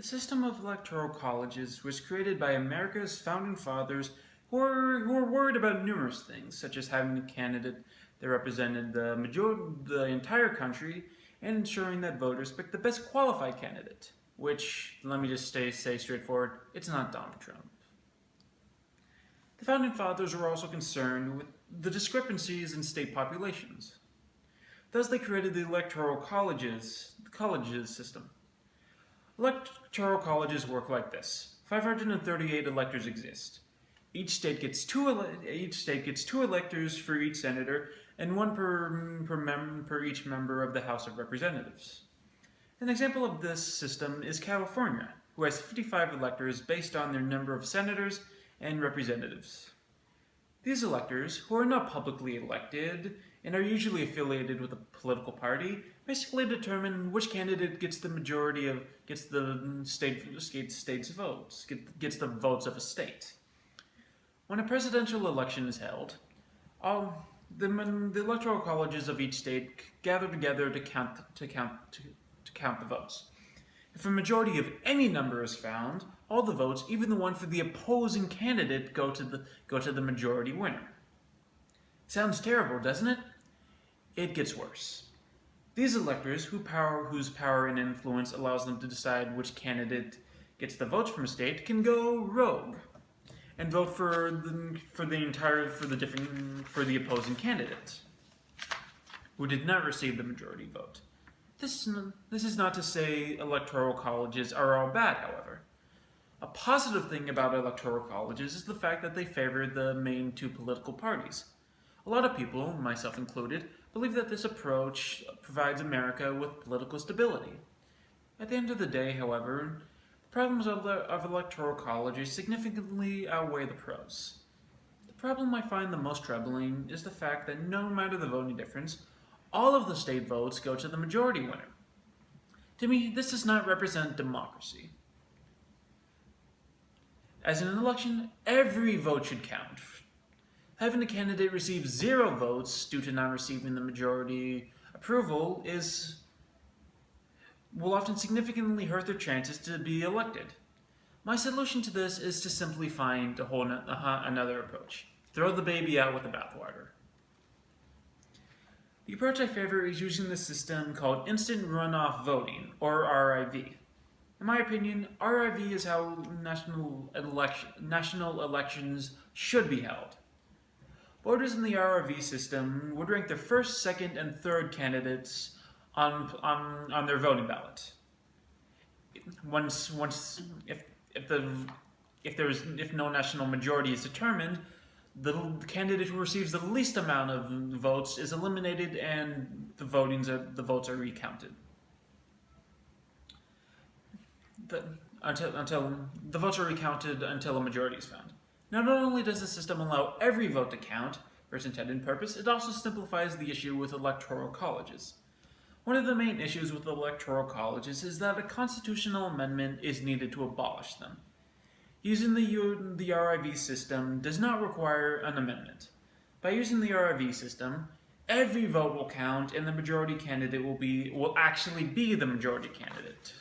The system of electoral colleges was created by America's founding fathers who were worried about numerous things, such as having a candidate that represented the entire country and ensuring that voters picked the best qualified candidate, which, let me just say straightforward, it's not Donald Trump. The founding fathers were also concerned with the discrepancies in state populations. Thus, they created the electoral colleges system. Electoral colleges work like this. 538 electors exist. Each state gets two electors for each senator and one per each member of the House of Representatives. An example of this system is California, who has 55 electors based on their number of senators and representatives. These electors, who are not publicly elected and are usually affiliated with a political party, basically determine which candidate gets the state's votes, gets the votes of a state. When a presidential election is held, the electoral colleges of each state gather together to count the votes. If a majority of any number is found, all the votes, even the one for the opposing candidate, go to the majority winner. Sounds terrible, doesn't it? It gets worse. These electors, whose power and influence allows them to decide which candidate gets the votes from a state, can go rogue and vote for the opposing candidate, who did not receive the majority vote. This is not to say electoral colleges are all bad, however. A positive thing about electoral colleges is the fact that they favor the main two political parties. A lot of people, myself included, believe that this approach provides America with political stability. At the end of the day, however, the problems of electoral colleges significantly outweigh the pros. The problem I find the most troubling is the fact that no matter the voting difference, all of the state votes go to the majority winner. To me, this does not represent democracy. As in an election, every vote should count. Having a candidate receive 0 votes due to not receiving the majority approval will often significantly hurt their chances to be elected. My solution to this is to simply find another approach. Throw the baby out with the bathwater. The approach I favor is using the system called instant runoff voting, or RIV. In my opinion, RIV is how national elections should be held. Voters in the RIV system would rank their first, second, and third candidates on their voting ballot. If no national majority is determined, the candidate who receives the least amount of votes is eliminated, and the votes are recounted. Until the votes are recounted until a majority is found. Not only does the system allow every vote to count for its intended purpose, it also simplifies the issue with electoral colleges. One of the main issues with electoral colleges is that a constitutional amendment is needed to abolish them. Using the RIV system does not require an amendment. By using the RIV system, every vote will count and the majority candidate will actually be the majority candidate.